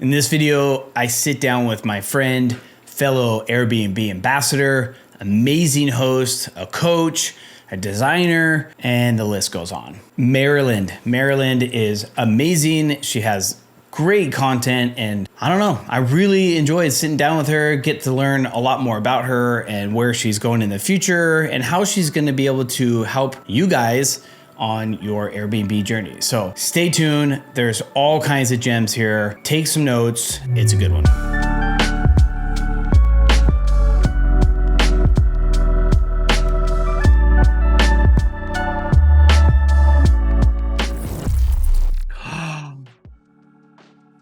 In this video, I sit down with my friend, fellow Airbnb ambassador, amazing host, a coach, a designer, and the list goes on. Marilyn. Marilyn is amazing. She has great content, and I don't know, I really enjoyed sitting down with her, get to learn a lot more about her and where she's going in the future and how she's going to be able to help you guys on your Airbnb journey. So stay tuned. There's all kinds of gems here. Take some notes. It's a good one.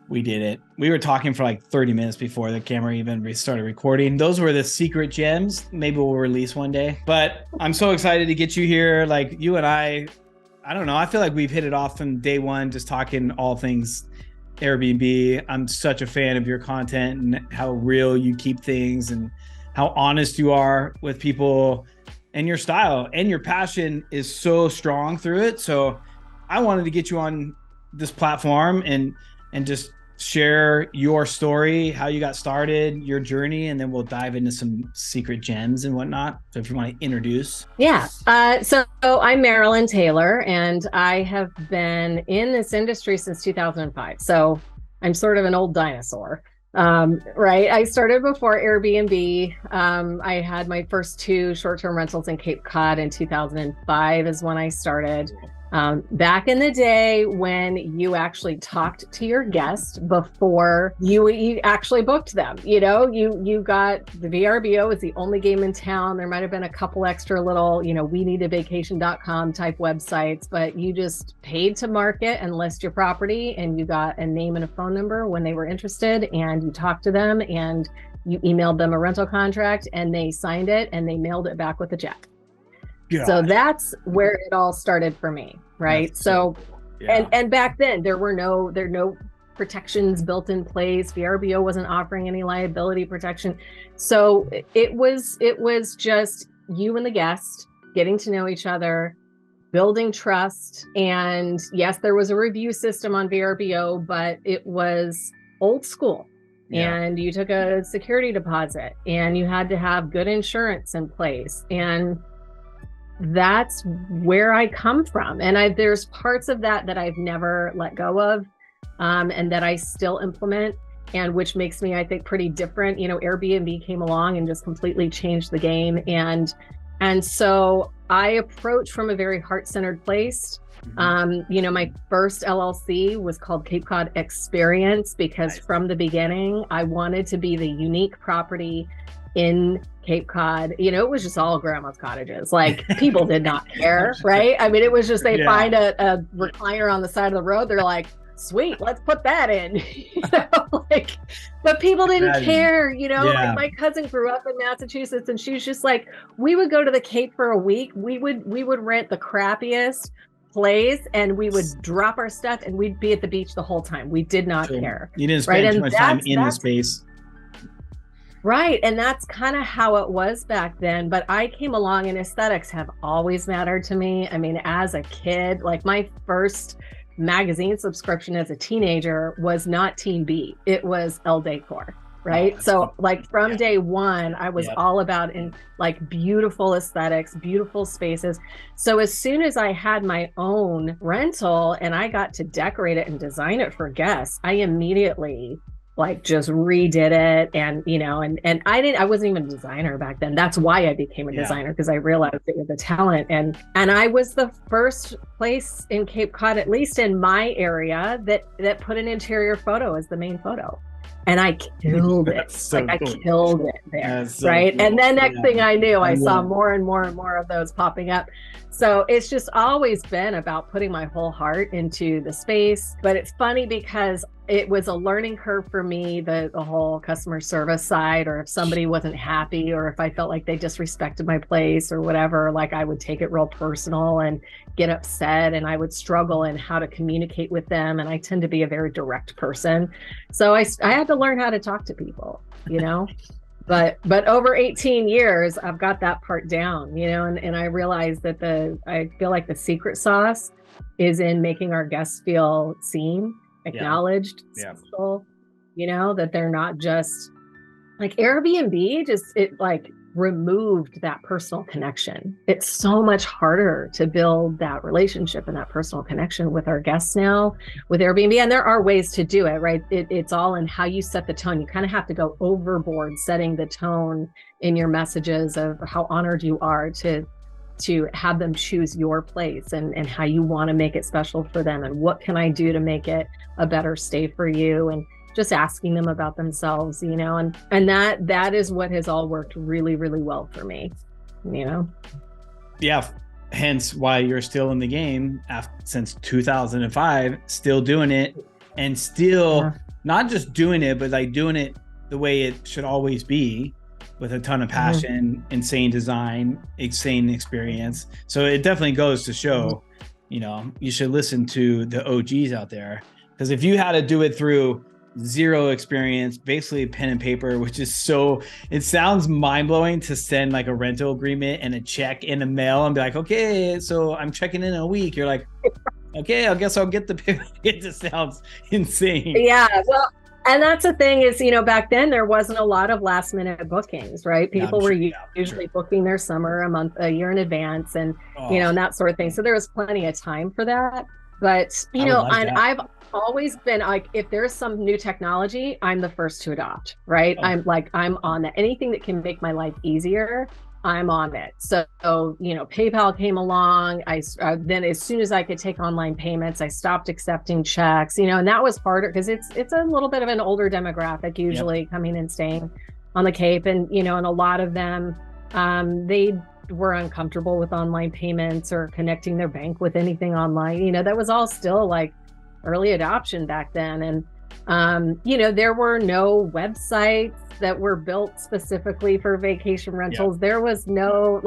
We did it. We were talking for like 30 minutes before the camera even started recording. Those were the secret gems. Maybe we'll release one day. But I'm so excited to get you here. Like you and I don't know. I feel like we've hit it off from day one, just talking all things Airbnb. I'm such a fan of your content and how real you keep things and how honest you are with people, and your style and your passion is so strong through it. So I wanted to get you on this platform and just share your story, how you got started, your journey, and then we'll dive into some secret gems and whatnot. So if you want to introduce. Yeah. So I'm Marilynn Taylor, and I have been in this industry since 2005. So I'm sort of an old dinosaur, right? I started before Airbnb. I had my first 2 short-term rentals in Cape Cod in 2005 is when I started. Back in the day when you actually talked to your guest before you actually booked them, you got the VRBO was the only game in town. There might've been a couple extra little, we need a vacation.com type websites, but you just paid to market and list your property, and you got a name and a phone number when they were interested, and you talked to them and you emailed them a rental contract and they signed it and they mailed it back with a check. God. So that's where it all started for me, right? That's so yeah. and back then there were no protections built in place. VRBO wasn't offering any liability protection. So it was just you and the guest getting to know each other, building trust. And yes, there was a review system on VRBO, but it was old school. Yeah. And you took a security deposit and you had to have good insurance in place. And that's where I come from. And there's parts of that I've never let go of, and that I still implement, and which makes me, I think, pretty different. Airbnb came along and just completely changed the game. And so I approach from a very heart-centered place. Mm-hmm. My first LLC was called Cape Cod Experience because nice. From the beginning, I wanted to be the unique property in Cape Cod. It was just all grandma's cottages. Like people did not care, right? I mean, it was just they find a recliner on the side of the road. They're like, sweet, let's put that in. But people didn't care. Like my cousin grew up in Massachusetts, and she was just like, we would go to the Cape for a week. We would rent the crappiest place and we would drop our stuff and we'd be at the beach the whole time. We did not care. You didn't spend too much time in the space. Right. And that's kind of how it was back then. But I came along, and aesthetics have always mattered to me. I mean, as a kid, like my first magazine subscription as a teenager was not Teen Beat. It was Elle Decor. Right. Oh, so like from day one, I was all about beautiful aesthetics, beautiful spaces. So as soon as I had my own rental and I got to decorate it and design it for guests, I immediately just redid it. And, and I wasn't even a designer back then. That's why I became a designer, because I realized it was a talent. And I was the first place in Cape Cod, at least in my area, that put an interior photo as the main photo. And I killed it. So cool. I killed it there. So right. Cool. And then next thing I knew, I saw more and more and more of those popping up. So it's just always been about putting my whole heart into the space. But it's funny because it was a learning curve for me, the whole customer service side, or if somebody wasn't happy, or if I felt like they disrespected my place or whatever, I would take it real personal and get upset, and I would struggle in how to communicate with them. And I tend to be a very direct person. So I had to learn how to talk to people, But over 18 years, I've got that part down, and I realized that I feel like the secret sauce is in making our guests feel seen, acknowledged, special, that they're not just like Airbnb, it like removed that personal connection. It's so much harder to build that relationship and that personal connection with our guests now with Airbnb. And there are ways to do it, right? It's all in how you set the tone. You kind of have to go overboard setting the tone in your messages of how honored you are to have them choose your place and how you want to make it special for them. And what can I do to make it a better stay for you? And just asking them about themselves, and that is what has all worked really, really well for me, Yeah. Hence why you're still in the game since 2005, still doing it, and still not just doing it, but like doing it the way it should always be, with a ton of passion, insane design, insane experience. So it definitely goes to show, you should listen to the OGs out there, because if you had to do it through zero experience, basically pen and paper, which is it sounds mind-blowing to send like a rental agreement and a check in the mail and be like, okay, so I'm checking in a week. You're like, okay, I guess I'll get the paper. It just sounds insane. Yeah, well, and that's the thing is, back then there wasn't a lot of last minute bookings, right? People were usually booking their summer a year in advance, and and that sort of thing. So there was plenty of time for that. But I've always been like, if there's some new technology, I'm the first to adopt, right? I'm on that. Anything that can make my life easier, I'm on it. So PayPal came along. Then as soon as I could take online payments, I stopped accepting checks, and that was harder because it's a little bit of an older demographic usually coming and staying on the Cape. And, and a lot of them, they were uncomfortable with online payments or connecting their bank with anything online. That was all still like early adoption back then. And, there were no websites that were built specifically for vacation rentals. There was no,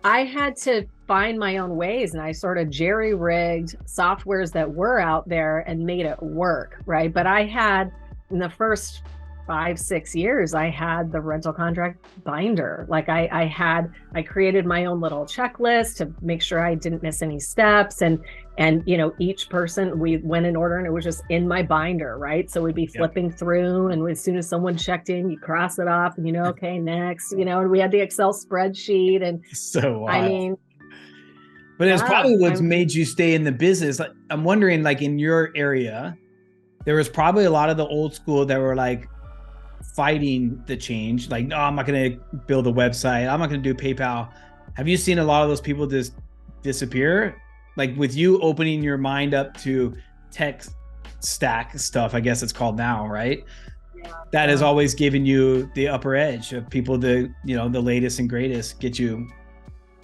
I had to find my own ways, and I sort of jerry-rigged softwares that were out there and made it work, right? But I had, in the first 5-6 years, I had the rental contract binder. I created my own little checklist to make sure I didn't miss any steps. And each person, we went in order, and it was just in my binder, right? So we'd be flipping through, and as soon as someone checked in, you cross it off and okay, next, and we had the Excel spreadsheet. And so wild. I mean, but it's probably what's made you stay in the business. I'm wondering, in your area, there was probably a lot of the old school that were fighting the change, no, I'm not going to build a website, I'm not going to do PayPal. Have you seen a lot of those people just disappear? With you opening your mind up to tech stack stuff, I guess it's called now, right? That has always given you the upper edge of people, the latest and greatest get you,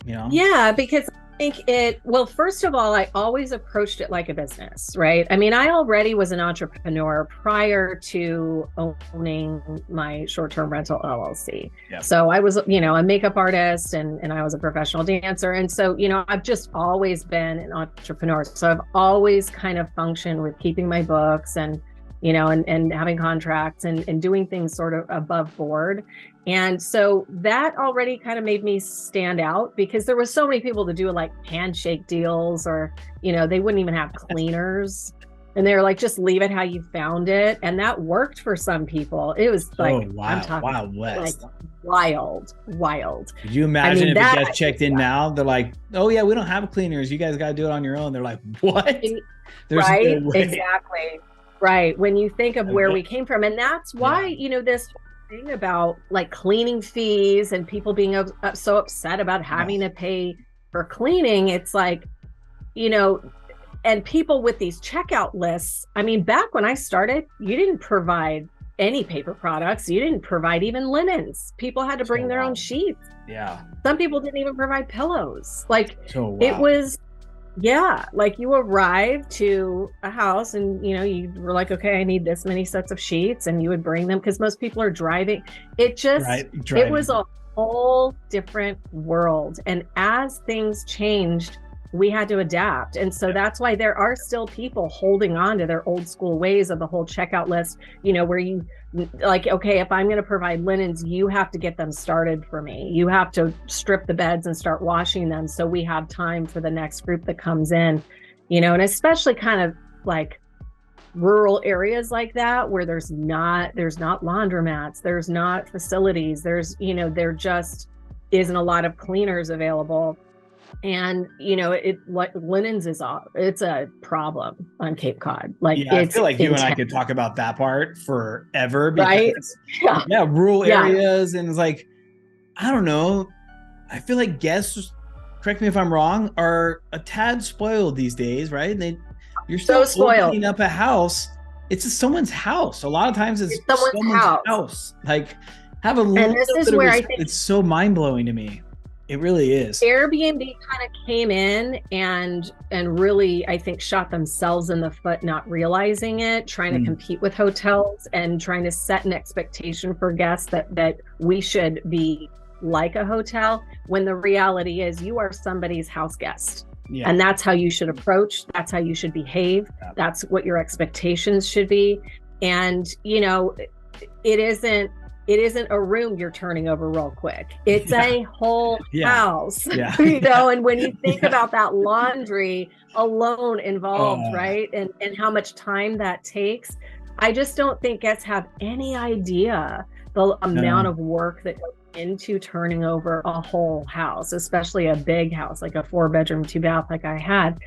Yeah, because I think first of all, I always approached it like a business, right? I mean, I already was an entrepreneur prior to owning my short-term rental LLC. Yep. So I was, a makeup artist and I was a professional dancer. And so, I've just always been an entrepreneur. So I've always kind of functioned with keeping my books and, and having contracts and doing things sort of above board. And so that already kind of made me stand out, because there were so many people to do handshake deals, or, they wouldn't even have cleaners. And they were like, just leave it how you found it. And that worked for some people. It was I'm talking Wild West. Wild. Could you imagine if it gets checked in now? They're like, oh yeah, we don't have cleaners. You guys got to do it on your own. They're like, what? Right? No exactly. Right. When you think of where we came from. And that's why, this thing about cleaning fees and people being so upset about having to pay for cleaning, it's and people with these checkout lists. I mean, back when I started, you didn't provide any paper products. You didn't provide even linens. People had to bring their own sheets. Yeah. Some people didn't even provide pillows. It was, you arrived to a house and, you were like, okay, I need this many sets of sheets. And you would bring them because most people are driving. It just, it was a whole different world. And as things changed, we had to adapt. And so that's why there are still people holding on to their old school ways of the whole checkout list, where you okay, if I'm going to provide linens, you have to get them started for me. You have to strip the beds and start washing them, so we have time for the next group that comes in, and especially kind of rural areas like that where there's not laundromats, there's not facilities, there just isn't a lot of cleaners available. And linens it's a problem on Cape Cod. I feel like you and I could talk about that part forever, because right? Rural areas, and it's like, I don't know, I feel like guests, correct me if I'm wrong, are a tad spoiled these days, right? You're still spoiled. Opening up a house. It's just someone's house. A lot of times it's someone's house. Like, have a little bit of respect. It's so mind blowing to me. It really is. Airbnb kind of came in and really, I think, shot themselves in the foot, not realizing it, trying to compete with hotels and trying to set an expectation for guests that we should be like a hotel, when the reality is you are somebody's house guest. Yeah. And that's how you should approach. That's how you should behave. Yeah. That's what your expectations should be. And, it isn't a room you're turning over real quick. It's a whole house, and when you think about that laundry alone involved, right? And how much time that takes, I just don't think guests have any idea the amount of work that goes into turning over a whole house, especially a big house, like a 4-bedroom, 2-bath, like I had.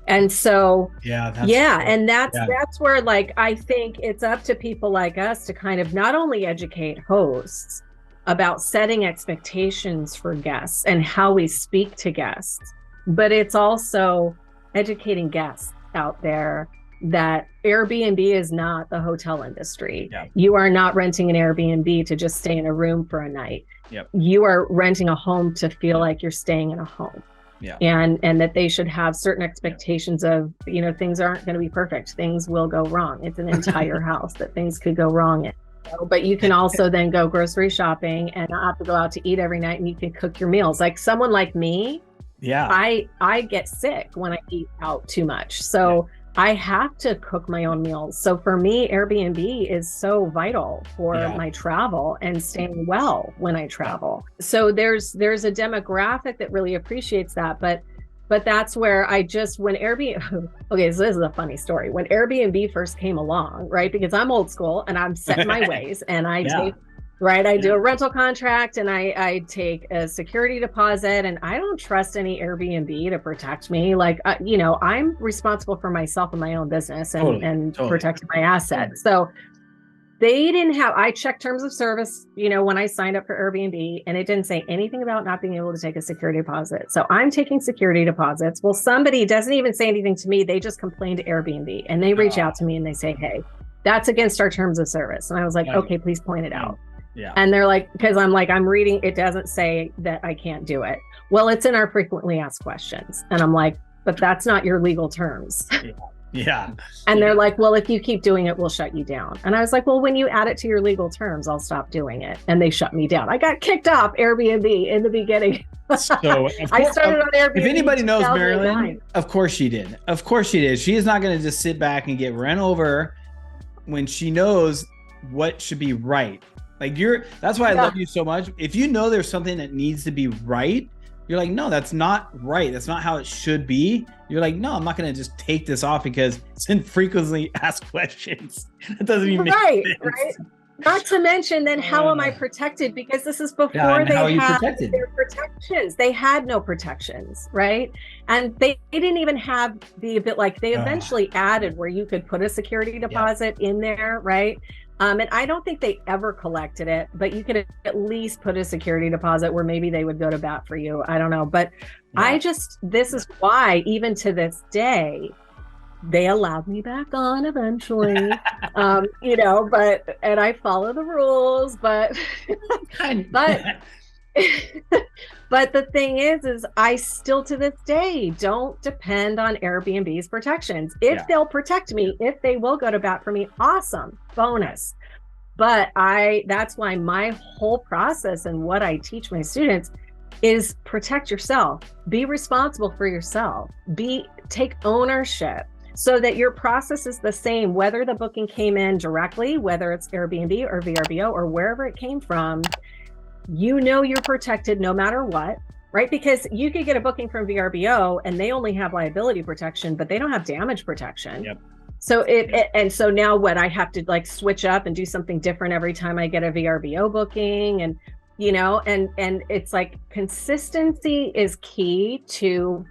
And so, that's where, like, I think it's up to people like us to kind of not only educate hosts about setting expectations for guests and how we speak to guests, but it's also educating guests out there that Airbnb is not the hotel industry. Yeah. You are not renting an Airbnb to just stay in a room for a night. Yep. You are renting a home to feel like you're staying in a home. Yeah. And that they should have certain expectations of, things aren't going to be perfect. Things will go wrong. It's an entire house that things could go wrong in. But you can also then go grocery shopping and not have to go out to eat every night, and you can cook your meals. Like someone like me, I get sick when I eat out too much. So I have to cook my own meals. So for me, Airbnb is so vital for my travel and staying well when I travel. So there's a demographic that really appreciates that. But that's where when Airbnb, okay, so this is a funny story. When Airbnb first came along, right? Because I'm old school and I'm set in my ways, and I take, I do a rental contract, and I take a security deposit, and I don't trust any Airbnb to protect me. Like, I'm responsible for myself and my own business and protecting my assets. So I checked terms of service, when I signed up for Airbnb, and it didn't say anything about not being able to take a security deposit. So I'm taking security deposits. Well, somebody doesn't even say anything to me. They just complain to Airbnb, and they reach out to me and they say, hey, that's against our terms of service. And I was like, okay, please point it out. Yeah. And they're like, because I'm reading, it doesn't say that I can't do it. Well, it's in our frequently asked questions. And I'm like, but that's not your legal terms. Yeah. And they're like, well, if you keep doing it, we'll shut you down. And I was like, well, when you add it to your legal terms, I'll stop doing it. And they shut me down. I got kicked off Airbnb in the beginning. So I started on Airbnb. If anybody knows Marilyn, of course she did. Of course she did. She is not going to just sit back and get run over when she knows what should be right. Like that's why I love you so much. If you know there's something that needs to be right, you're like, no, that's not right. That's not how it should be. You're like, no, I'm not going to just take this off because it's in frequently asked questions. That doesn't even make sense. Right. Not to mention, then how am I protected? Because this is before they had their protections. They had no protections, right? And they didn't even have they eventually added where you could put a security deposit in there, right? And I don't think they ever collected it, but you could at least put a security deposit where maybe they would go to bat for you. I don't know. But this is why, even to this day, they allowed me back on eventually, and I follow the rules, but the thing is I still to this day don't depend on Airbnb's protections. If they'll protect me, if they will go to bat for me, awesome, bonus. But that's why my whole process and what I teach my students is protect yourself, be responsible for yourself, take ownership. So that your process is the same, whether the booking came in directly, whether it's Airbnb or VRBO or wherever it came from, you're protected no matter what, right? Because you could get a booking from VRBO and they only have liability protection, but they don't have damage protection. Yep. And so now what, I have to like switch up and do something different every time I get a VRBO booking, and and it's like consistency is key to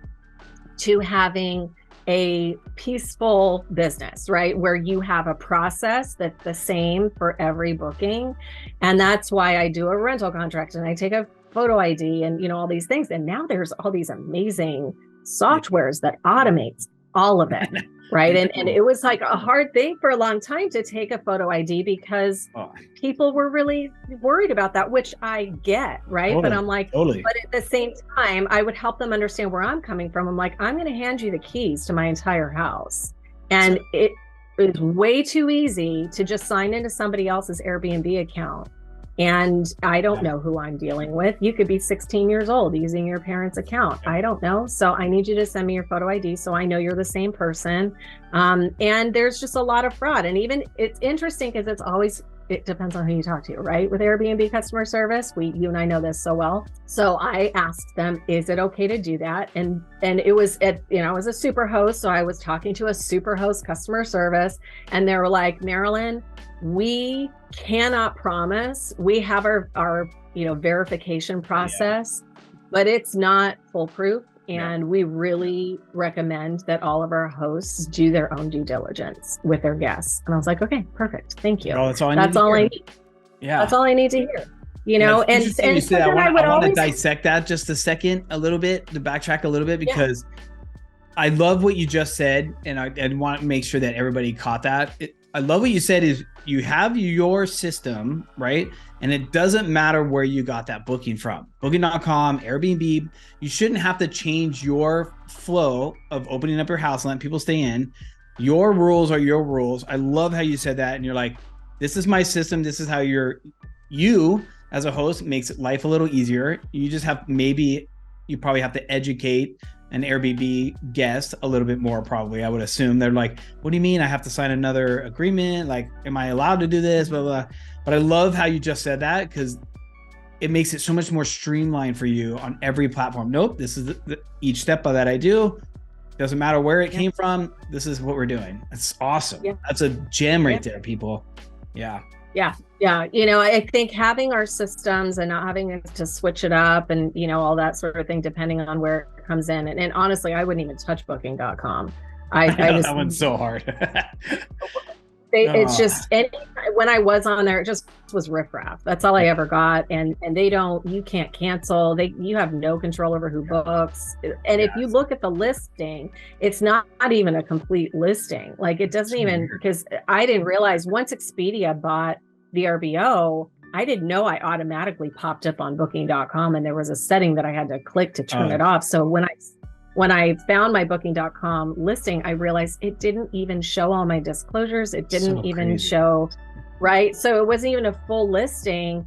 having a peaceful business, right? Where you have a process that's the same for every booking. And that's why I do a rental contract and I take a photo ID and all these things. And now there's all these amazing softwares that automates all of it. Right. And it was like a hard thing for a long time to take a photo ID because people were really worried about that, which I get. Right. Totally, but I'm like, but at the same time, I would help them understand where I'm coming from. I'm like, I'm going to hand you the keys to my entire house. And it is way too easy to just sign into somebody else's Airbnb account. And I don't know who I'm dealing with. You could be 16 years old using your parents' account. I don't know. So I need you to send me your photo ID so I know you're the same person. And there's just a lot of fraud. And even it's interesting because it depends on who you talk to, right? With Airbnb customer service, you and I know this so well. So I asked them, is it okay to do that? And it was I was a super host. So I was talking to a super host customer service and they were like, Marilyn, we cannot promise. We have our verification process, but it's not foolproof. And we really recommend that all of our hosts do their own due diligence with their guests. And I was like, okay, perfect. Thank you. That's all I need. Yeah. That's all I need to hear. And so I want to dissect that just a little bit, to backtrack a little bit, because I love what you just said. And I want to make sure that everybody caught that. I love what you said is you have your system, right? And it doesn't matter where you got that booking from. Booking.com, Airbnb, you shouldn't have to change your flow of opening up your house and letting people stay in. Your rules are your rules. I love how you said that. And you're like, this is my system. This is how you as a host makes life a little easier. You just you probably have to educate an Airbnb guest a little bit more, probably. I would assume they're like, what do you mean I have to sign another agreement? Like, am I allowed to do this? Blah, blah. But I love how you just said that because it makes it so much more streamlined for you on every platform. Nope, this is each step of that I do. Doesn't matter where it came from. This is what we're doing. That's awesome. Yeah. That's a gem right there, people. Yeah. Yeah. I think having our systems and not having to switch it up and, all that sort of thing, depending on where it comes in. And honestly, I wouldn't even touch booking.com. That one's so hard. It's just, when I was on there, it just was riffraff. That's all I ever got. And you can't cancel. You have no control over who books. And if you look at the listing, it's not even a complete listing. Like it doesn't even, because I didn't realize once Expedia bought VRBO, I didn't know I automatically popped up on booking.com and there was a setting that I had to click to turn it off. So when I found my booking.com listing, I realized it didn't even show all my disclosures. It didn't even show, right? So it wasn't even a full listing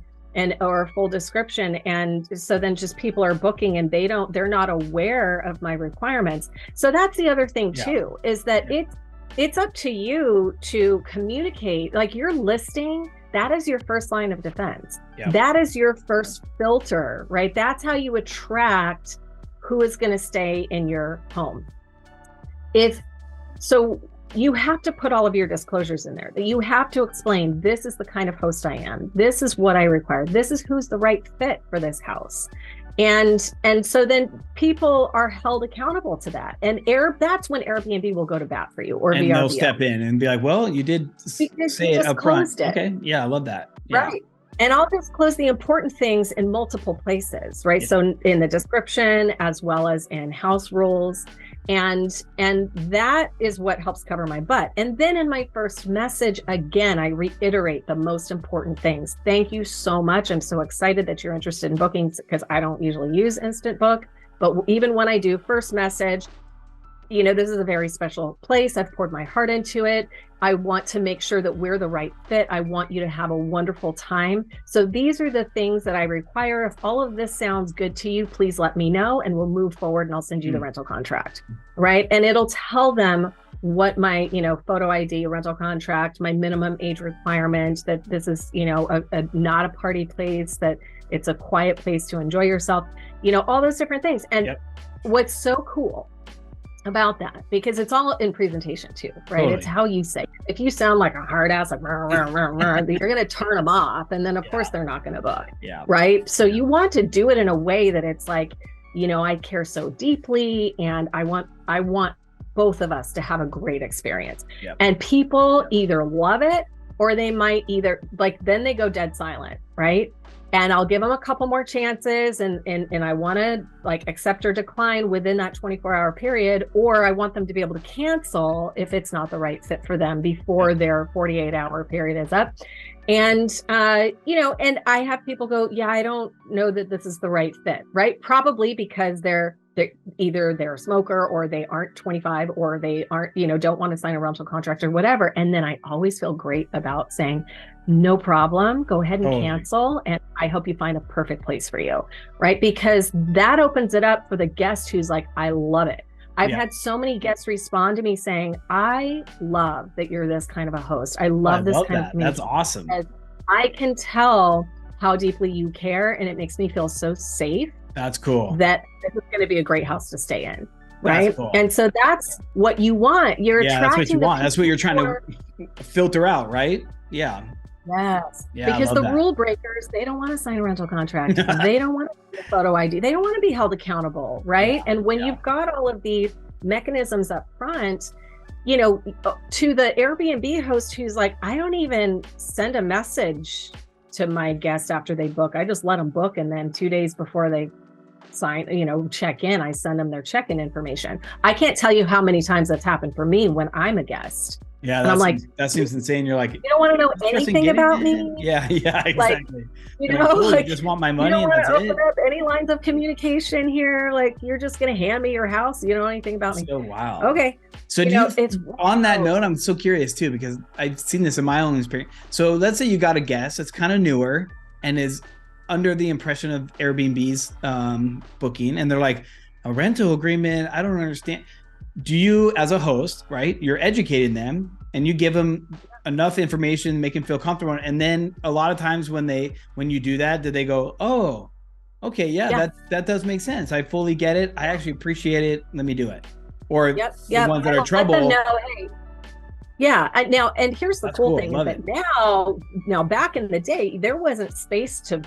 or a full description. And so then just people are booking and they're not aware of my requirements. So that's the other thing too, is that it's up to you to communicate, like your listing. That is your first line of defense. Yep. That is your first filter, right? That's how you attract who is going to stay in your home. So you have to put all of your disclosures in there. You have to explain, this is the kind of host I am. This is what I require. This is who's the right fit for this house. And so then people are held accountable to that. And that's when Airbnb will go to bat for you, or and VRBO. They'll step in and be like, well, you did say it up front. Okay. Yeah, I love that. Yeah. Right. And I'll disclose the important things in multiple places, right? Yeah. So in the description, as well as in house rules. And that is what helps cover my butt. And then in my first message, again, I reiterate the most important things. Thank you so much. I'm so excited that you're interested in bookings because I don't usually use Instant Book. But even when I do first message, this is a very special place. I've poured my heart into it. I want to make sure that we're the right fit. I want you to have a wonderful time. So these are the things that I require. If all of this sounds good to you, please let me know and we'll move forward and I'll send you the rental contract, right? And it'll tell them what my, photo ID, rental contract, my minimum age requirement, that this is, not a party place, that it's a quiet place to enjoy yourself, all those different things. And what's so cool about that, because it's all in presentation too, right? Totally. It's how you say it. If you sound like a hard ass, like rah, rah, rah, rah, you're going to turn them off, and then of course they're not going to book. Yeah. Right. So you want to do it in a way that it's like, I care so deeply, and I want both of us to have a great experience. Yep. And people either love it, or they might either then they go dead silent, right? And I'll give them a couple more chances, and I want to accept or decline within that 24-hour period, or I want them to be able to cancel if it's not the right fit for them before their 48-hour period is up. And and I have people go, yeah, I don't know that this is the right fit, right? Probably because they're either they're a smoker, or they aren't 25, or they aren't, don't want to sign a rental contract or whatever. And then I always feel great about saying, no problem, go ahead and cancel. And I hope you find a perfect place for you, right? Because that opens it up for the guest who's like, I love it. I've had so many guests respond to me saying, I love that you're this kind of a host. I love this kind of community. That's awesome. I can tell how deeply you care, and it makes me feel so safe. That's cool. That this is going to be a great house to stay in. Right. Cool. And so that's what you want. You're attracting. That's what you want. That's what you're trying to filter out, right? Yeah. Yes. Yeah, because the rule breakers, they don't want to sign a rental contract. They don't want to see a photo ID. They don't want to be held accountable. Right. Yeah, and when you've got all of these mechanisms up front, to the Airbnb host who's like, I don't even send a message to my guest after they book. I just let them book. And then 2 days before they check in, I send them their check-in information. I can't tell you how many times that's happened for me when I'm a guest. Yeah, and I'm like, that seems insane. You're like, you don't want to know anything about me. Yeah, exactly. You just want my money, you don't and that's open it. Up any lines of communication here. Like, you're just gonna hand me your house. You don't know anything about me. So wow. Okay. So it's on that note, I'm so curious too, because I've seen this in my own experience. So let's say you got a guest that's kind of newer and is under the impression of Airbnb's booking, and they're like, a rental agreement, I don't understand. Do you, as a host, right, you're educating them and you give them enough information, make them feel comfortable, and then a lot of times when you do that, do they go, oh, okay, yeah. that does make sense, I fully get it, I actually appreciate it, let me do it? Or the ones that are trouble, let them know, hey. Yeah. Now, and here's the cool thing is that now back in the day, there wasn't space to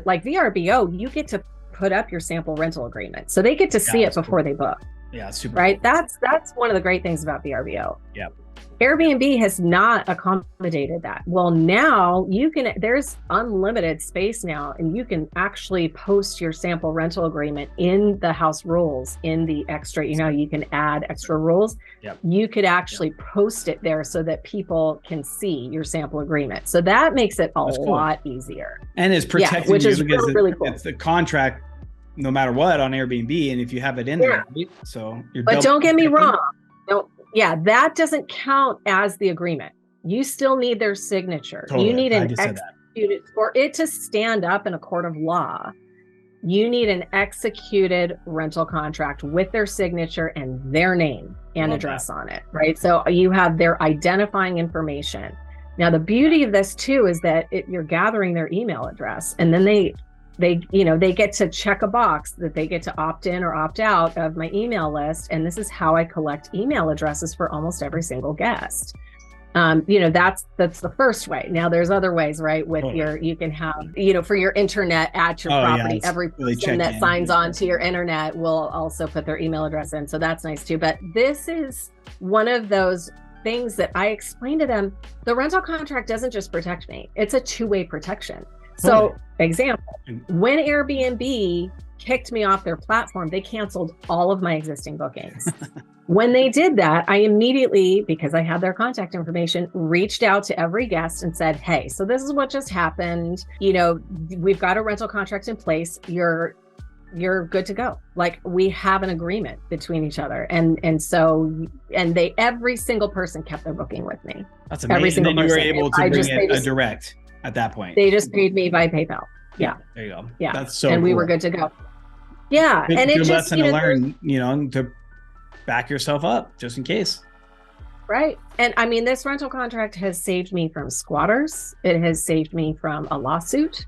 like VRBO, you get to put up your sample rental agreement. So they get to see it before they book. Yeah, super. Right. Cool. That's one of the great things about VRBO. Yeah. Airbnb has not accommodated that. Well, now there's unlimited space now, and you can actually post your sample rental agreement in the house rules, in the extra, you can add extra rules. Yep. You could actually post it there so that people can see your sample agreement. So that makes it a lot easier. And it's protecting which you is because really cool. It's the contract no matter what on Airbnb, and if you have it in there, right? So but don't get me wrong. That doesn't count as the agreement. You still need their signature. Totally. You need an executed, for it to stand up in a court of law. You need an executed rental contract with their signature and their name and address on it, right? So you have their identifying information. Now, the beauty of this too is that you're gathering their email address, and then they get to check a box that they get to opt in or opt out of my email list. And this is how I collect email addresses for almost every single guest. That's the first way. Now there's other ways, right? With you can have, for your internet at your property, every person that signs on to your internet will also put their email address in. So that's nice too. But this is one of those things that I explain to them. The rental contract doesn't just protect me. It's a two-way protection. So, example, when Airbnb kicked me off their platform, they canceled all of my existing bookings. When they did that, I immediately, because I had their contact information, reached out to every guest and said, hey, so this is what just happened. We've got a rental contract in place. You're good to go. Like, we have an agreement between each other. And every single person kept their booking with me. That's amazing. Every single and then person. You were able to bring it a direct at that point. They just paid me by PayPal. Yeah. There you go. Yeah. That's so And we were good to go. Yeah. And it's just, lesson to learn, to back yourself up just in case. Right. And I mean, this rental contract has saved me from squatters. It has saved me from a lawsuit,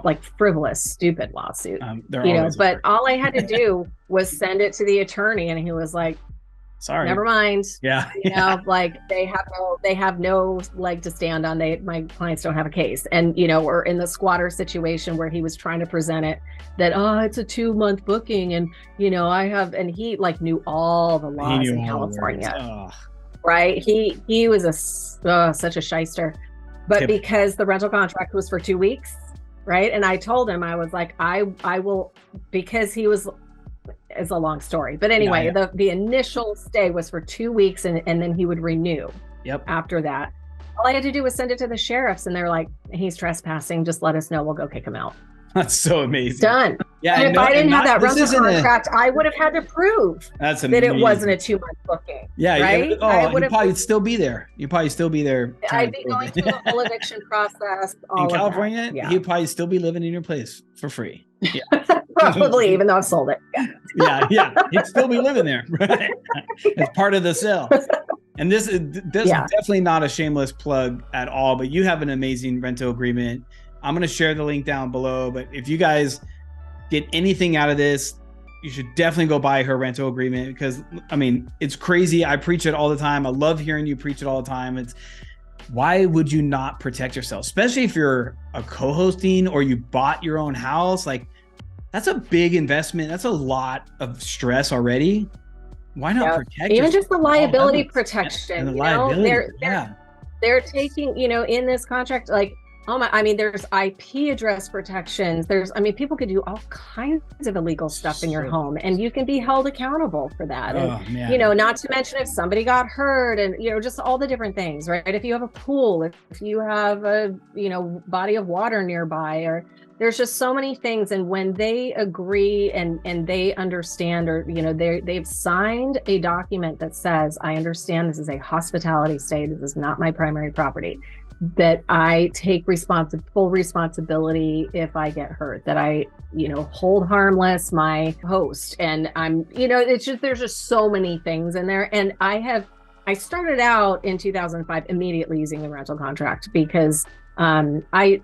like frivolous, stupid lawsuit. But all I had to do was send it to the attorney, and he was like, Sorry. Never mind. Yeah. Like they have no leg to stand on. My clients don't have a case. And, we're in the squatter situation where he was trying to present it that, it's a 2-month booking. And, and he like knew all the laws in California, right? He was such a shyster, but because the rental contract was for 2 weeks, right? And I told him, I was like, I will, because he was, it's a long story, but anyway, the initial stay was for 2 weeks, and then he would renew. After that, all I had to do was send it to the sheriffs, and they're like, he's trespassing, just let us know, we'll go kick him out. That's so amazing. Done. Yeah. And if I didn't have that rental contract, I would have had to prove that it wasn't a 2-month booking. Yeah. Right. You'd probably still be there. You'd probably still be there. I'd be going through the whole eviction process. In California, he'd probably still be living in your place for free. Yeah. Probably, even though I've sold it. Yeah. He'd still be living there. Right. It's part of the sale. And this is definitely not a shameless plug at all, but you have an amazing rental agreement. I'm going to share the link down below, but if you guys get anything out of this, you should definitely go buy her rental agreement, because it's crazy. I preach it all the time. I love hearing you preach it all the time. It's why would you not protect yourself, especially if you're a co-hosting or you bought your own house? Like, that's a big investment. That's a lot of stress already. Why not protect even yourself? Just the liability protection? And the liability, they're taking, in this contract, like, there's IP address protections. People could do all kinds of illegal stuff in your home, and you can be held accountable for that. Not to mention if somebody got hurt, and, just all the different things, right? If you have a pool, if you have a, body of water nearby, or there's just so many things. And when they agree and they understand, or, they've signed a document that says, I understand this is a hospitality stay. This is not my primary property, that I take full responsibility if I get hurt, that I, hold harmless my host. And I'm, it's just, there's just so many things in there. And I started out in 2005 immediately using the rental contract, because I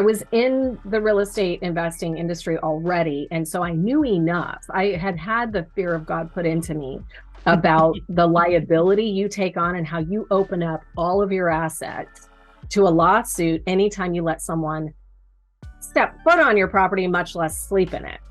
was in the real estate investing industry already. And so I knew enough. I had the fear of God put into me about the liability you take on and how you open up all of your assets to a lawsuit anytime you let someone step foot on your property, much less sleep in it.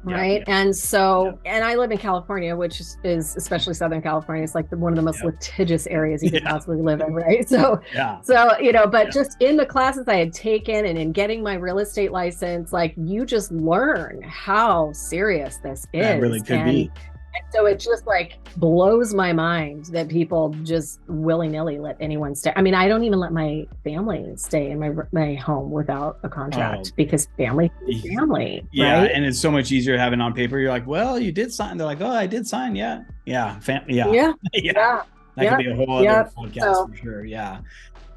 Right. And so, and I live in California, which is especially Southern California. It's like one of the most litigious areas you could possibly live in. Right. So, but just in the classes I had taken and in getting my real estate license, like, you just learn how serious this is. That really could be. And so it just like blows my mind that people just willy-nilly let anyone stay. I don't even let my family stay in my home without a contract, because family is family. Yeah. Right? And it's so much easier having on paper. You're like, well, you did sign. They're like, oh, I did sign. Yeah. Yeah. That could be a whole other podcast for sure. Yeah.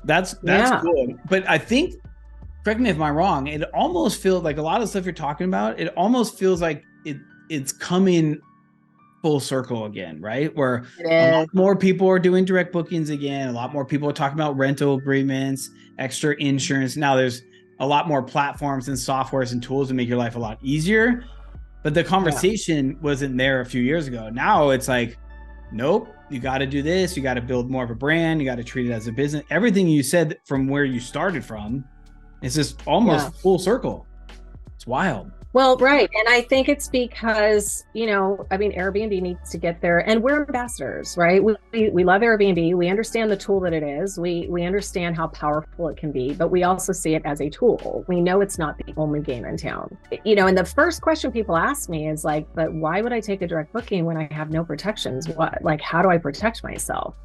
That's cool. But I think, correct me if I'm wrong, it almost feels like a lot of stuff you're talking about, it almost feels like it's coming full circle again, right? Where a lot more people are doing direct bookings again. A lot more people are talking about rental agreements, extra insurance. Now there's a lot more platforms and softwares and tools to make your life a lot easier. But the conversation wasn't there a few years ago. Now it's like, nope, you got to do this. You got to build more of a brand. You got to treat it as a business. Everything you said from where you started from is just almost full circle. It's wild. Well, right. And I think it's because, Airbnb needs to get there, and we're ambassadors, right? We love Airbnb. We understand the tool that it is. We understand how powerful it can be, but we also see it as a tool. We know it's not the only game in town. And the first question people ask me is like, but why would I take a direct booking when I have no protections? How do I protect myself?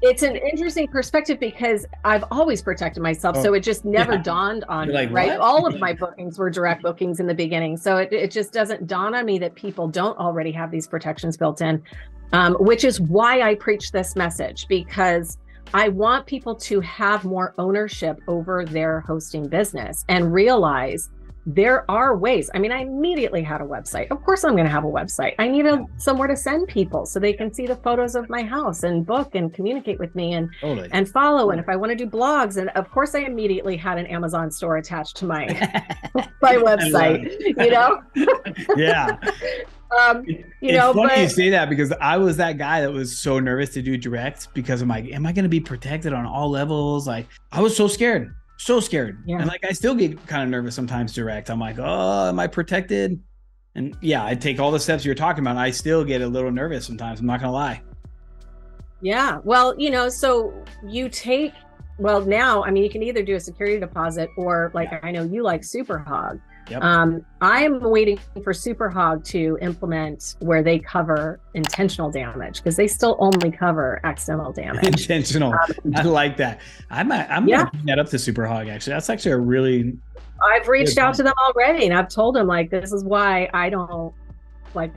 It's an interesting perspective, because I've always protected myself. So it just never dawned on me, right? What? All of my bookings were direct bookings in the beginning. So it just doesn't dawn on me that people don't already have these protections built in, which is why I preach this message, because I want people to have more ownership over their hosting business and realize there are ways. I immediately had a website. Of course, I'm going to have a website. I need somewhere to send people so they can see the photos of my house and book and communicate with me and follow. And if I want to do blogs, and of course, I immediately had an Amazon store attached to my my website. It's funny you say that because I was that guy that was so nervous to do direct because I'm like, am I going to be protected on all levels? Like, I was so scared. Yeah. And like, I still get kind of nervous sometimes direct. I'm like, oh, am I protected? And yeah, I take all the steps you're talking about. And I still get a little nervous sometimes. I'm not going to lie. Yeah. Well, so now, I mean, you can either do a security deposit or I know you like Super Hog. Yep. I'm waiting for Super Hog to implement where they cover intentional damage because they still only cover accidental damage. Intentional. I like that. I'm gonna bring that up to Super Hog. Actually, that's actually a really. I've reached out to them already, and I've told them this is why I don't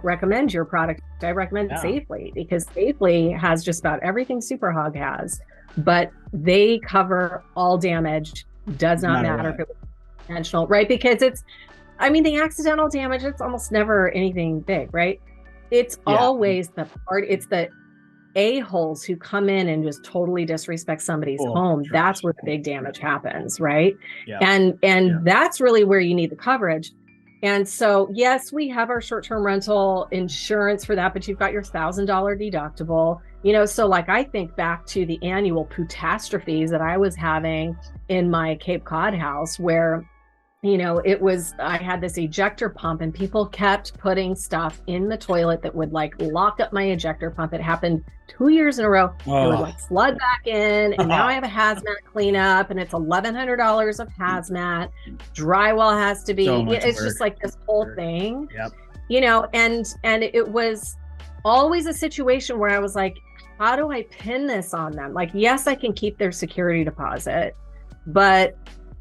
recommend your product. I recommend Safely because Safely has just about everything Super Hog has, but they cover all damage. Does not matter if it was intentional, right? Because the accidental damage, it's almost never anything big, right? It's always it's the a-holes who come in and just totally disrespect somebody's home. Sure. That's where the big damage happens, right? Yeah. And that's really where you need the coverage. And so, yes, we have our short-term rental insurance for that, but you've got your $1,000 deductible, so I think back to the annual catastrophes that I was having in my Cape Cod house where, I had this ejector pump and people kept putting stuff in the toilet that would lock up my ejector pump. It happened 2 years in a row. It would flood back in. And now I have a hazmat cleanup and it's $1,100 of hazmat. Drywall has to be, it's just this whole thing, and it was always a situation where I was like, how do I pin this on them? Yes, I can keep their security deposit, but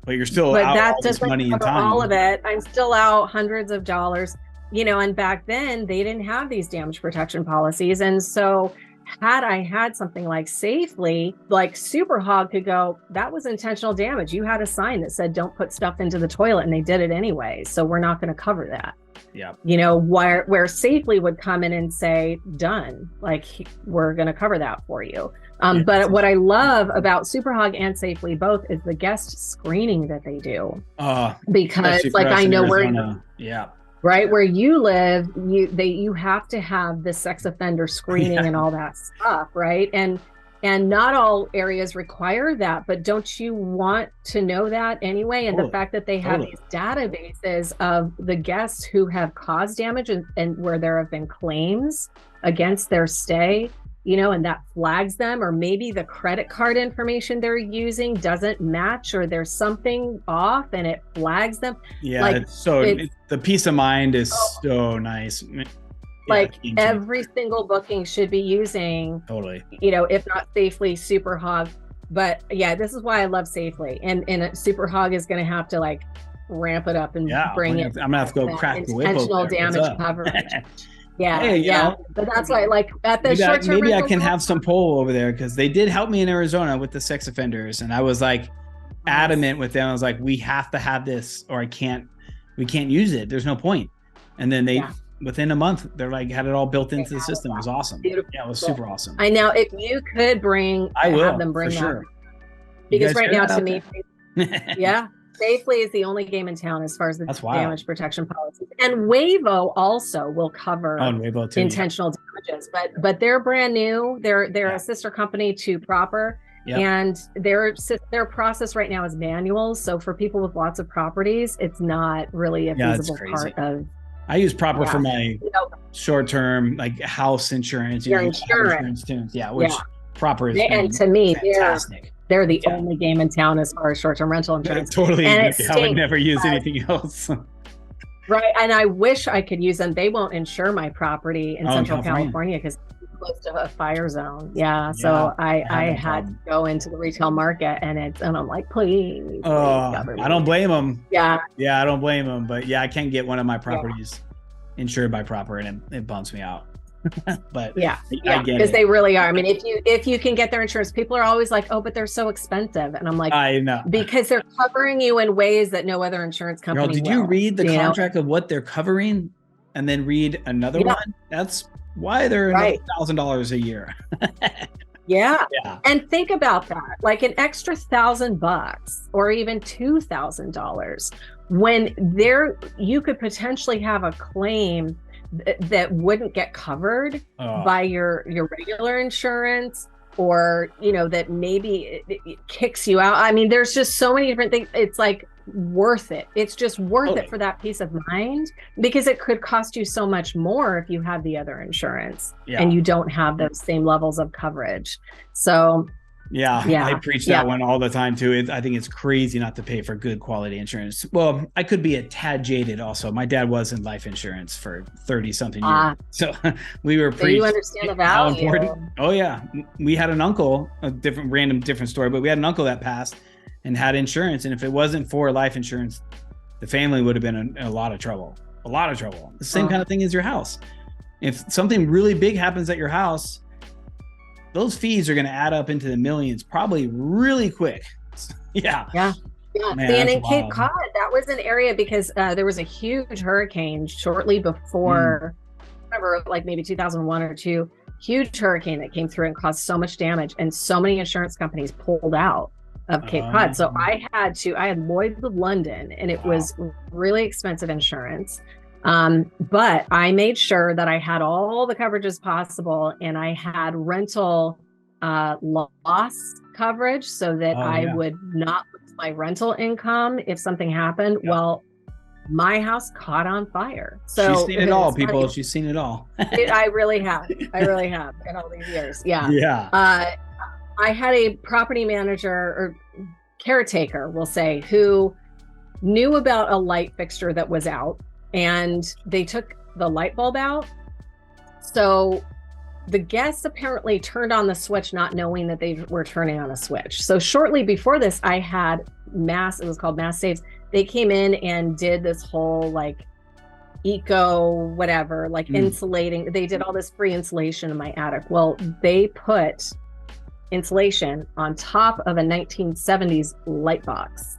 you're still out that all this money and time. All of it. I'm still out hundreds of dollars, and back then they didn't have these damage protection policies. And so had I had something like Safely, Super Hog could go, that was intentional damage. You had a sign that said, don't put stuff into the toilet, and they did it anyway. So we're not going to cover that. Yeah. Where Safely would come in and say, done, we're going to cover that for you. But what I love about Super Hog and Safely both is the guest screening that they do. Because I know where, right where you live, you have to have the sex offender screening and all that stuff, right? And not all areas require that, but don't you want to know that anyway? And the fact that they have these databases of the guests who have caused damage and where there have been claims against their stay, and that flags them, or maybe the credit card information they're using doesn't match, or there's something off and it flags them. Yeah, the peace of mind is so nice. Every single booking should be using if not Safely, Super Hog. But this is why I love Safely, and Super Hog is going to have to ramp it up and bring it. I'm gonna have to go crack the whip. Intentional damage coverage. Hey, but that's why at the short term maybe I can have some pull over there because they did help me in Arizona with the sex offenders, and I was adamant with them. I was like, we have to have this or we can't use it. There's no point. And then they within a month they're had it all built into the system. It was awesome. Beautiful. Yeah, it was super awesome. I know if you could have them bring that sure. Because right now to me Safely is the only game in town as far as the damage protection policies. And Wavo also will cover intentional damages, but they're brand new. They're a sister company to Proper. Yep. And their process right now is manual. So for people with lots of properties, it's not really a feasible part of. I use Proper for my short-term house insurance. Your insurance too. Yeah, which Proper is and to me fantastic. They're the only game in town as far as short-term rental insurance. Totally. I would never use anything else. Right. And I wish I could use them. They won't insure my property in Central California because it's close to a fire zone. Yeah. So I had to go into the retail market and I'm like, please. I don't blame them. Yeah. Yeah, I don't blame them. But I can't get one of my properties insured by Proper and it bumps me out. But because they really are. I mean, if you can get their insurance, people are always like, oh, but they're so expensive, and I'm like, I know, because they're covering you in ways that no other insurance company did you read the contract of what they're covering and then read another one? That's why they're $1,000 a year. Yeah. And think about that, an extra $1,000 or even $2,000 when you could potentially have a claim that wouldn't get covered by your regular insurance, or, you know, that maybe it kicks you out. I mean, there's just so many different things. It's like worth it. It's just worth it for that peace of mind, because it could cost you so much more if you have the other insurance and you don't have those same levels of coverage. So I preach that one all the time too. I think it's crazy not to pay for good quality insurance. Well, I could be a tad jaded also. My dad was in life insurance for 30 something years. So we were you understand the value. Oh yeah. We had an uncle, different story, but we had an uncle that passed and had insurance. And if it wasn't for life insurance, the family would have been in a lot of trouble. The same kind of thing as your house. If something really big happens at your house, those fees are going to add up into the millions probably really quick. Yeah. Man, and in Cape Cod, that was an area because there was a huge hurricane shortly before, remember, like maybe 2001 or 2, huge hurricane that came through and caused so much damage, and so many insurance companies pulled out of Cape Cod. So I had Lloyd's of London, and it was really expensive insurance. But I made sure that I had all the coverages possible, and I had rental loss coverage so that I would not lose my rental income if something happened. Well, my house caught on fire. So she's seen it all, people. Funny. She's seen it all. I really have in all these years. Yeah. I had a property manager or caretaker, we'll say, who knew about a light fixture that was out, and they took the light bulb out. So the guests apparently turned on the switch not knowing that they were turning on a switch. So shortly before this, I had it was called Mass Saves. They came in and did this whole like eco whatever, like insulating. They did all this free insulation in my attic. Well, they put insulation on top of a 1970s light box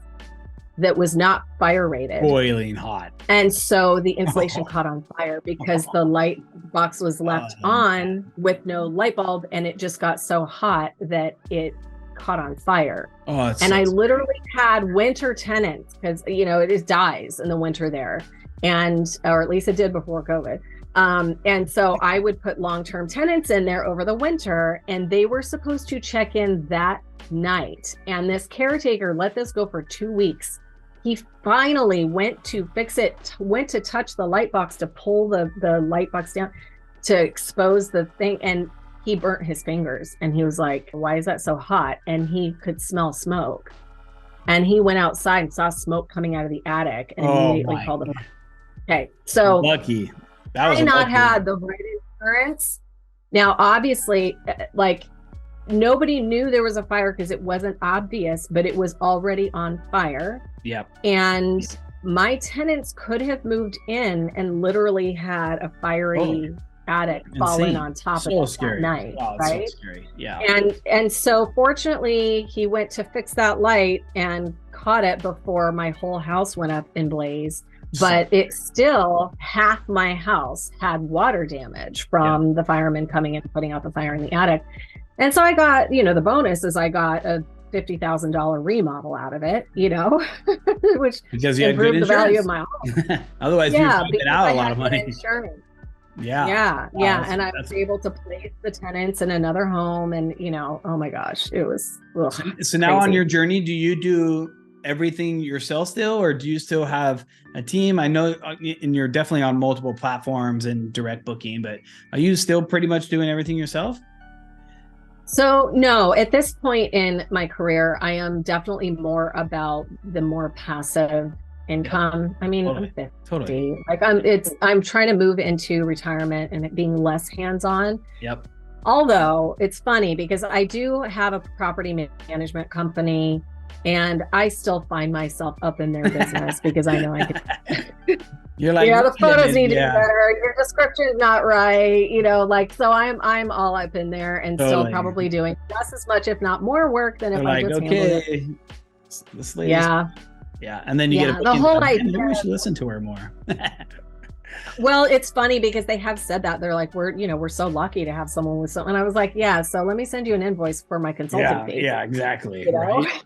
that was not fire rated, boiling hot, and so the insulation caught on fire because the light box was left on with no light bulb, and it just got so hot that it caught on fire. And I literally had winter tenants, because you know it dies in the winter there, or at least it did before COVID. And so I would put long-term tenants in there over the winter, and they were supposed to check in that night. And this caretaker let this go for 2 weeks. He finally went to fix it, went to touch the light box to pull the light box down to expose the thing. And he burnt his fingers, and he was like, why is that so hot? And he could smell smoke. And he went outside and saw smoke coming out of the attic and immediately called the. Okay. So lucky. I not had the right insurance. Now, obviously, like nobody knew there was a fire because it wasn't obvious, but it was already on fire. Yep. And my tenants could have moved in and literally had a fiery attic falling on top of it that night. Wow, right? So scary. Yeah. And so fortunately, he went to fix that light and caught it before my whole house went up in blaze. But it still, half my house had water damage from the firemen coming in and putting out the fire in the attic. And so I got, the bonus is I got a $50,000 remodel out of it, which because you improved had good the value of my home. Otherwise, you'd have been out a lot of money. Insurance. Yeah. And I was able to place the tenants in another home, and oh my gosh, it was so now crazy. On your journey, do you do everything yourself still, or do you still have a team? I know, and you're definitely on multiple platforms and direct booking, but are you still pretty much doing everything yourself? So no, at this point in my career, I am definitely more about the more passive income. I mean, I'm 50. Totally. Like I'm trying to move into retirement and it being less hands-on. Yep. Although it's funny because I do have a property management company, and I still find myself up in their business because I know I can. You're like, the photos need to be better. Your description is not right. So I'm all up in there and still probably doing just as much, if not more work than if I just handled it. This lady. Yeah. And then you get the whole idea. Maybe we should listen to her more. Well, it's funny because they have said that. They're like, we're so lucky to have someone with and I was like, so let me send you an invoice for my consulting fee. Yeah, exactly. Right?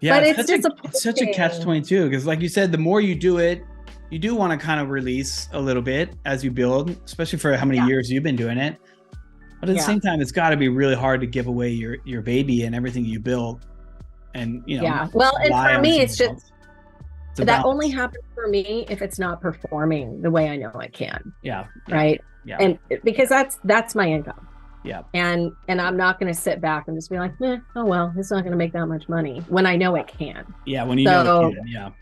Yeah, but it's such a catch-22 because, like you said, the more you do it, you do want to kind of release a little bit as you build, especially for how many years you've been doing it. But at the same time, it's got to be really hard to give away your baby and everything you built. And, you know, well, and for me, it's just, that balance. Only happens for me if it's not performing the way I know it can. Yeah. Right. Yeah. And because that's my income. Yeah. And I'm not going to sit back and just be like, oh, well, it's not going to make that much money when I know it can. Yeah. When you know it can.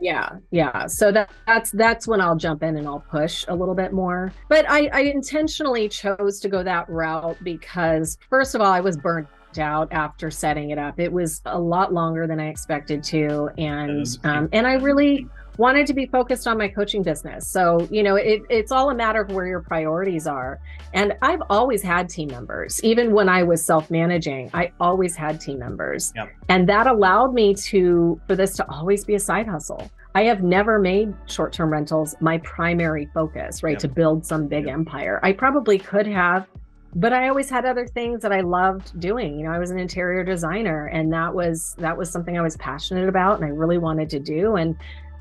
Yeah. Yeah. So that's when I'll jump in and I'll push a little bit more. But I intentionally chose to go that route because, first of all, I was burnt out after setting it up. It was a lot longer than I expected to. And I really wanted to be focused on my coaching business. So, you know, it's all a matter of where your priorities are. And I've always had team members. Even when I was self-managing, I always had team members. Yep. And that allowed me for this to always be a side hustle. I have never made short-term rentals my primary focus, right? To build some big empire. I probably could have, but I always had other things that I loved doing. You know, I was an interior designer, and that was something I was passionate about and I really wanted to do. And,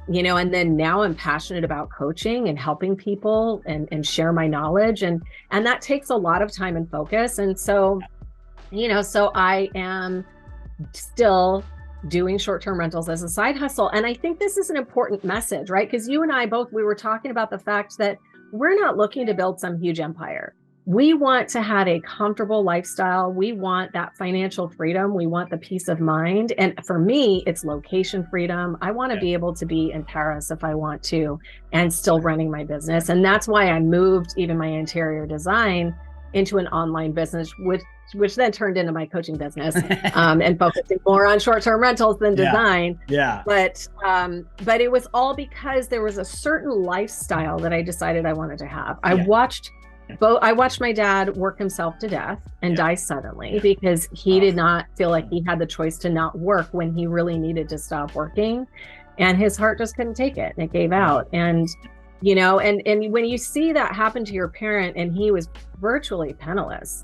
you know, and then now I'm passionate about coaching and helping people and share my knowledge. And that takes a lot of time and focus. And so, you know, so I am still doing short-term rentals as a side hustle. And I think this is an important message, right? Because you and I both, we were talking about the fact that we're not looking to build some huge empire. We want to have a comfortable lifestyle. We want that financial freedom. We want the peace of mind. And for me, it's location freedom. I want to be able to be in Paris if I want to, and still running my business. And that's why I moved even my interior design into an online business, which then turned into my coaching business, and focusing more on short-term rentals than design. Yeah. But it was all because there was a certain lifestyle that I decided I wanted to have. I watched my dad work himself to death and die suddenly because he did not feel like he had the choice to not work when he really needed to stop working, and his heart just couldn't take it and it gave out. And, you know, and when you see that happen to your parent and he was virtually penniless,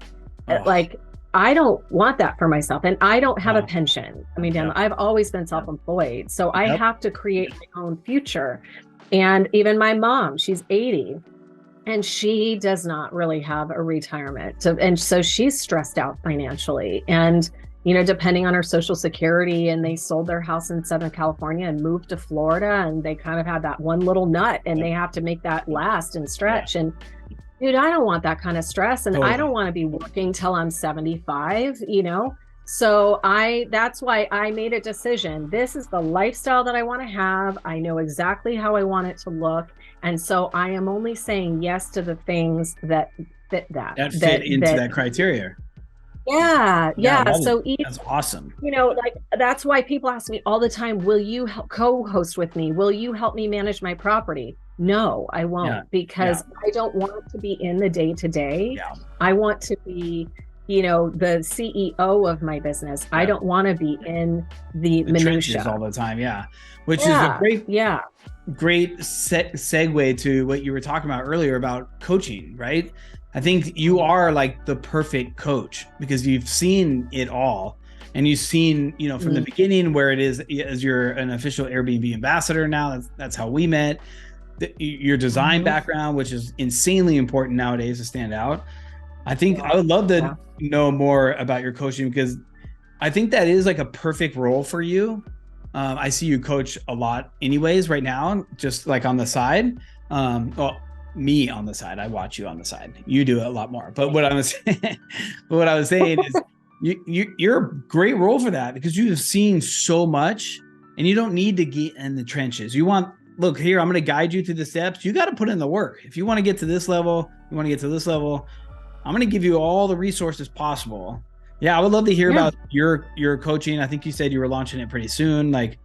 like, I don't want that for myself. And I don't have a pension. I mean, I've always been self-employed. So I have to create my own future. And even my mom, she's 80. And she does not really have a retirement. And so she's stressed out financially. And, you know, depending on her Social Security, and they sold their house in Southern California and moved to Florida, and they kind of had that one little nut and they have to make that last and stretch. And dude, I don't want that kind of stress. And I don't want to be working till I'm 75, you know? So that's why I made a decision. This is the lifestyle that I want to have. I know exactly how I want it to look. And so I am only saying yes to the things that fit that fit into that criteria. Yeah. So that's awesome. You know, like, that's why people ask me all the time, will you co-host with me? Will you help me manage my property? No, I won't, because I don't want to be in the day-to-day. Yeah. I want to be, you know, the CEO of my business. I don't want to be in the minutia all the time. Which is a great segue to what you were talking about earlier about coaching, right? I think you are like the perfect coach because you've seen it all, and you've seen, you know, from the beginning where it is as you're an official Airbnb ambassador now. That's how we met. Your design background, which is insanely important nowadays to stand out. I think I would love to know more about your coaching, because I think that is like a perfect role for you. I see you coach a lot anyways right now, just like on the side. Well, me on the side, I watch you on the side. You do it a lot more. But what I was saying is you're a great role for that, because you have seen so much and you don't need to get in the trenches. Look here, I'm going to guide you through the steps. You got to put in the work. If you want to get to this level, I'm going to give you all the resources possible. Yeah, I would love to hear about your coaching. I think you said you were launching it pretty soon. Like,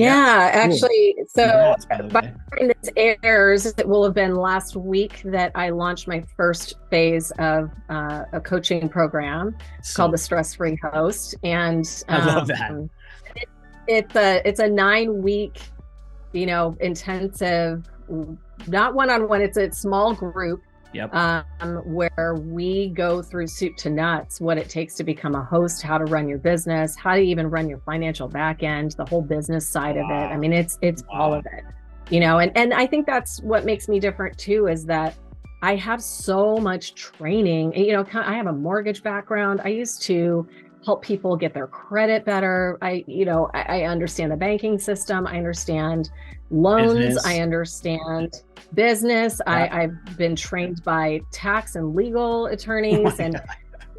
actually, so by the time this airs, it will have been last week that I launched my first phase of a coaching program called the Stress-Free Host. And I love that. It's a 9-week, you know, intensive, not one-on-one, it's a small group. Where we go through soup to nuts, what it takes to become a host, how to run your business, how to even run your financial back end, the whole business side of it. I mean, it's all of it. and I think that's what makes me different too, is that I have so much training. I have a mortgage background. I used to help people get their credit better. I understand the banking system. I understand loans. Business. I understand business. Yeah. I've been trained by tax and legal attorneys, and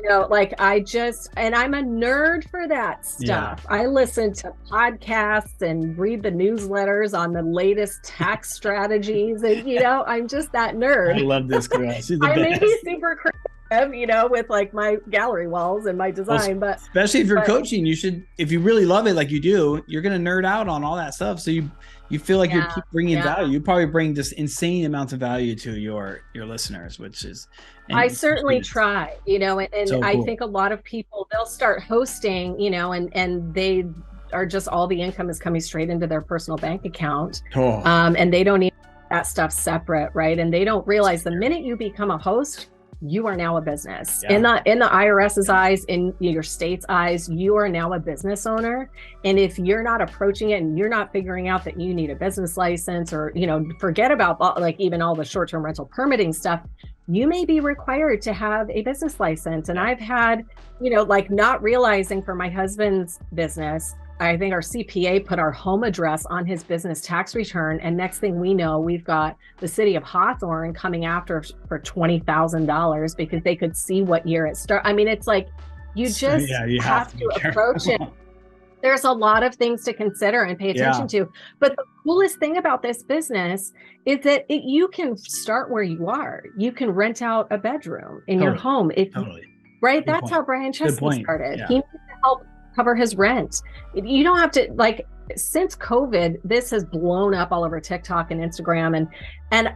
I'm a nerd for that stuff. Yeah. I listen to podcasts and read the newsletters on the latest tax strategies. And, I'm just that nerd. I love this girl. She's the best. I may be super creative, with like my gallery walls and my design, but especially if you're coaching, you should, if you really love it, like you do, you're going to nerd out on all that stuff. So you feel like you keep bringing value. You probably bring just insane amounts of value to your listeners, which is, I certainly try, and so I think a lot of people, they'll start hosting, and they are just, all the income is coming straight into their personal bank account. And they don't need that stuff separate. Right. And they don't realize the minute you become a host, you are now a business. In the IRS's eyes, in your state's eyes, you are now a business owner. And if you're not approaching it and you're not figuring out that you need a business license, or, forget about even all the short-term rental permitting stuff, you may be required to have a business license. And I've had, not realizing, for my husband's business, I think our CPA put our home address on his business tax return. And next thing we know, we've got the city of Hawthorne coming after us for $20,000 because they could see what year it started. I mean, it's like, you just have to approach it. There's a lot of things to consider and pay attention to. But the coolest thing about this business is that you can start where you are. You can rent out a bedroom in your home. Right? Good That's point. How Brian Chesney started. He needed help cover his rent. You don't have to, since COVID, this has blown up all over TikTok and Instagram, and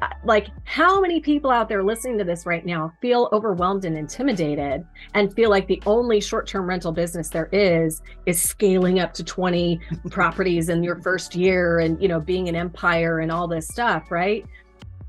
how many people out there listening to this right now feel overwhelmed and intimidated and feel like the only short-term rental business there is scaling up to 20 properties in your first year and being an empire and all this stuff, right?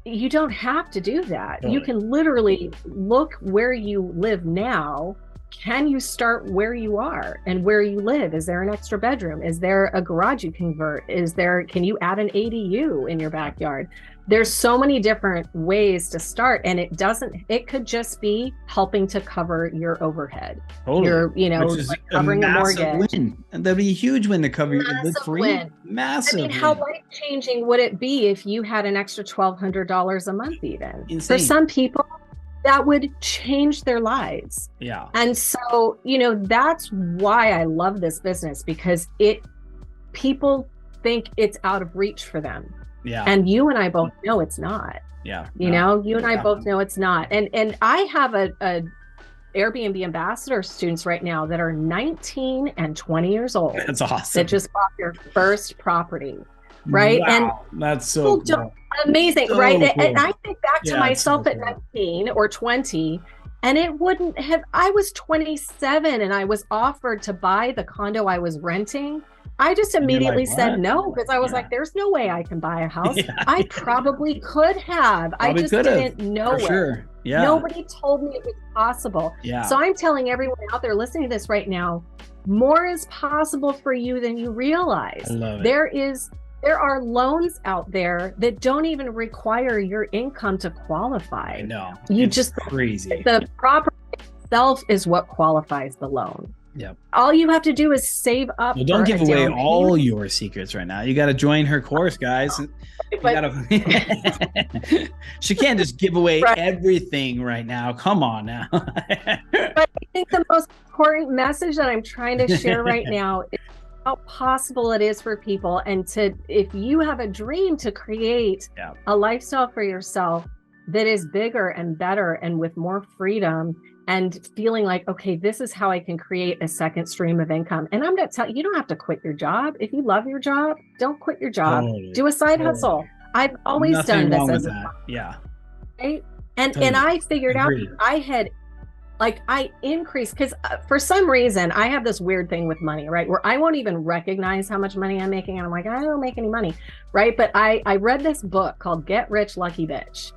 You don't have to do that. Totally. You can literally look where you live now. Can you start where you are and where you live? Is there an extra bedroom? Is there a garage you convert? Can you add an ADU in your backyard? There's so many different ways to start, and it could just be helping to cover your overhead. Totally. Covering a mortgage. Win. And that'd be a huge win to cover the free. Massive. I mean, how life-changing would it be if you had an extra $1,200 a month even? Insane. For some people, that would change their lives. Yeah. And so, that's why I love this business, because people think it's out of reach for them. Yeah. And you and I both know it's not. Yeah. You and I both know it's not. And I have a Airbnb Ambassador students right now that are 19 and 20 years old. That's awesome. That just bought their first property. Right. Wow. And that's so cool. Amazing, so right? Cool. And I think back to myself at 19 or 20, and it wouldn't have, I was 27 and I was offered to buy the condo I was renting. I just immediately said no, because I was like, there's no way I can buy a house. I probably could have. I just didn't know it. Sure. Yeah. Nobody told me it was possible. Yeah. So I'm telling everyone out there listening to this right now, more is possible for you than you realize. I love it. There are loans out there that don't even require your income to qualify. I know. It's just crazy. The property itself is what qualifies the loan. Yep. All you have to do is save up. Well, don't give away all your secrets right now. You got to join her course, guys. She can't just give away everything right now. Come on now. But I think the most important message that I'm trying to share right now is how possible it is for people, and if you have a dream to create a lifestyle for yourself that is bigger and better and with more freedom, and feeling like, okay, this is how I can create a second stream of income. And I'm going to tell you, you don't have to quit your job. If you love your job, don't quit your job. Do a side hustle. I've always done this as right. And I figured out I increased, because for some reason I have this weird thing with money, right? Where I won't even recognize how much money I'm making. And I'm like, I don't make any money. Right. But I read this book called Get Rich, Lucky Bitch.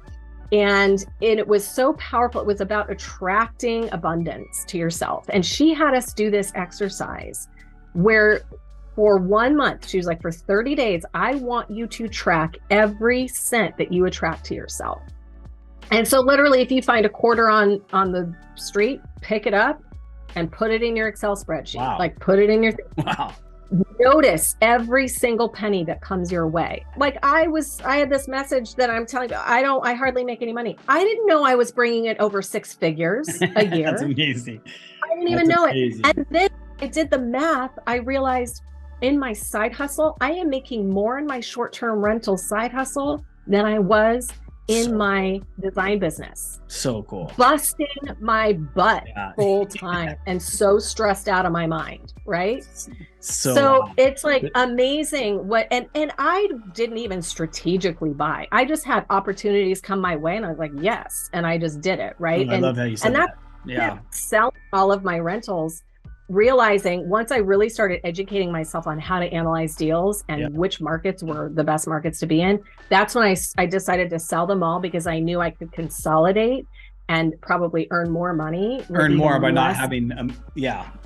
And it was so powerful. It was about attracting abundance to yourself. And she had us do this exercise where for 1 month, she was like, for 30 days, I want you to track every cent that you attract to yourself. And so literally, if you find a quarter on the street, pick it up and put it in your Excel spreadsheet. Wow. Like put it in your, Wow. Notice every single penny that comes your way. Like I had this message that I'm telling you, I hardly make any money. I didn't know I was bringing it over 6 figures a year. That's amazing. I didn't even know it. And then I did the math. I realized in my side hustle, I am making more in my short-term rental side hustle than I was in my design business. So cool. Busting my butt full time and so stressed out of my mind, right? So it's like amazing what, and I didn't even strategically buy. I just had opportunities come my way and I was like, yes. And I just did it, right? I love how you said that. Yeah. Selling all of my rentals, realizing once I really started educating myself on how to analyze deals and which markets were the best markets to be in, that's when I decided to sell them all, because I knew I could consolidate and probably earn more money. Earn more by not having,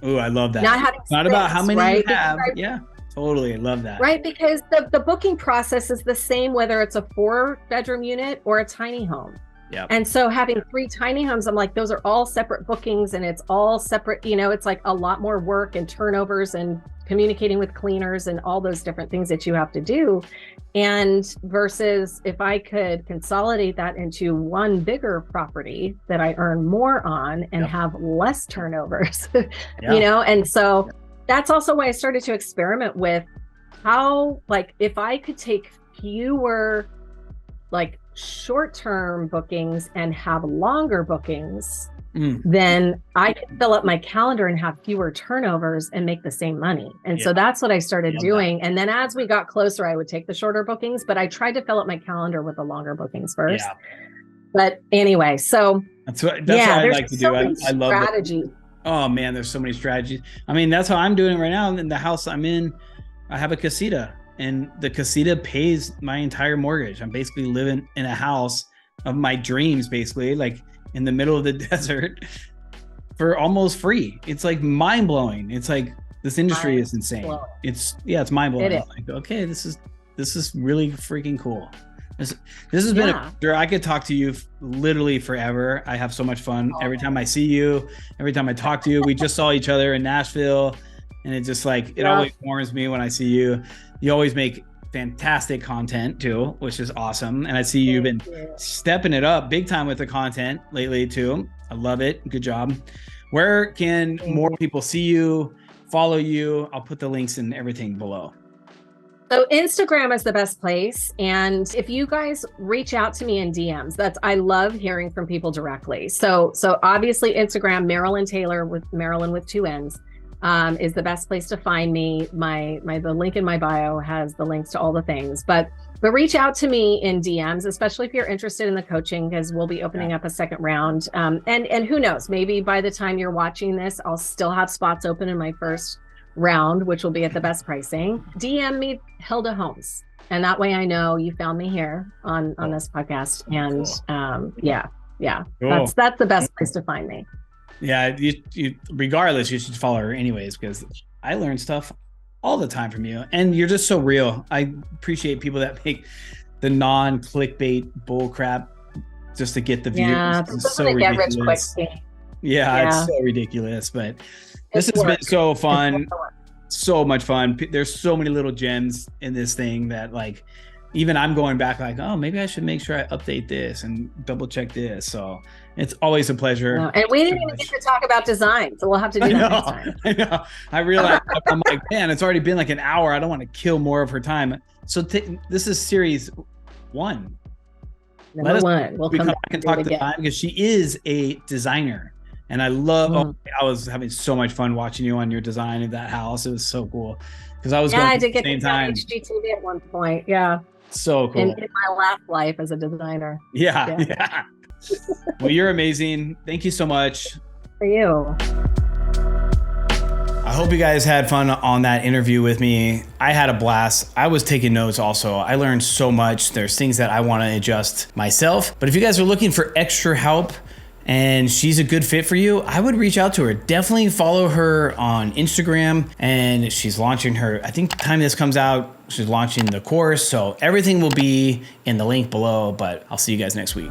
Oh, I love that. Not having not about how many you have. Yeah, totally. I love that. Right, because the booking process is the same, whether it's a 4-bedroom unit or a tiny home. Yeah. And so having 3 tiny homes, I'm like, those are all separate bookings and it's all separate, it's like a lot more work and turnovers and communicating with cleaners and all those different things that you have to do. And versus if I could consolidate that into one bigger property that I earn more on and have less turnovers, and so that's also why I started to experiment with how, like, if I could take fewer like short-term bookings and have longer bookings, then I could fill up my calendar and have fewer turnovers and make the same money. And so that's what I started doing. And then as we got closer, I would take the shorter bookings, but I tried to fill up my calendar with the longer bookings first. Yeah. But anyway, so that's what I like to do. I love strategy. Oh man, there's so many strategies. I mean, that's how I'm doing it right now. In the house I'm in, I have a casita. And the casita pays my entire mortgage. I'm basically living in a house of my dreams, basically, like in the middle of the desert for almost free. It's like mind blowing. It's like this industry is insane. It's mind blowing. Like, okay, this is really freaking cool. This has been I could talk to you literally forever. I have so much fun every time I see you, every time I talk to you. We just saw each other in Nashville, and it just like it always warms me when I see you. You always make fantastic content too, which is awesome. And I see you've been stepping it up big time with the content lately too. I love it. Good job. Where can more people see you, follow you? I'll put the links and everything below. So Instagram is the best place. And if you guys reach out to me in DMs, I love hearing from people directly. So obviously Instagram, Marilynn Taylor, with Marilyn with 2 N's. Is the best place to find me. The link in my bio has the links to all the things, but reach out to me in DMs, especially if you're interested in the coaching, because we'll be opening up a second round. And who knows, maybe by the time you're watching this, I'll still have spots open in my first round, which will be at the best pricing. DM me Hilda Homes. And that way I know you found me here on this podcast. And cool. That's the best place to find me. Yeah, you regardless, you should follow her anyways, because I learn stuff all the time from you, and you're just so real. I appreciate people that make the non-clickbait bull crap just to get the views. Yeah, it's so ridiculous. It's so ridiculous, but this has been so fun, so much fun. There's so many little gems in this thing that, like, even I'm going back like, oh, maybe I should make sure I update this and double check this. So it's always a pleasure. And we didn't even get to talk about design. So we'll have to do that next time. I know. I realized, I'm like, man, it's already been like an hour. I don't want to kill more of her time. So this is series 1. Number 1. We'll come back and talk design, because she is a designer. And I love, I was having so much fun watching you on your design of that house. It was so cool. Because I was going I at did the get same to time. HGTV at one point. Yeah. So cool. In my last life as a designer. Yeah. Well, you're amazing. Thank you so much. For you. I hope you guys had fun on that interview with me. I had a blast. I was taking notes also. I learned so much. There's things that I want to adjust myself. But if you guys are looking for extra help and she's a good fit for you, I would reach out to her. Definitely follow her on Instagram, and she's launching her, I think the time this comes out, she's launching the course. So everything will be in the link below, but I'll see you guys next week.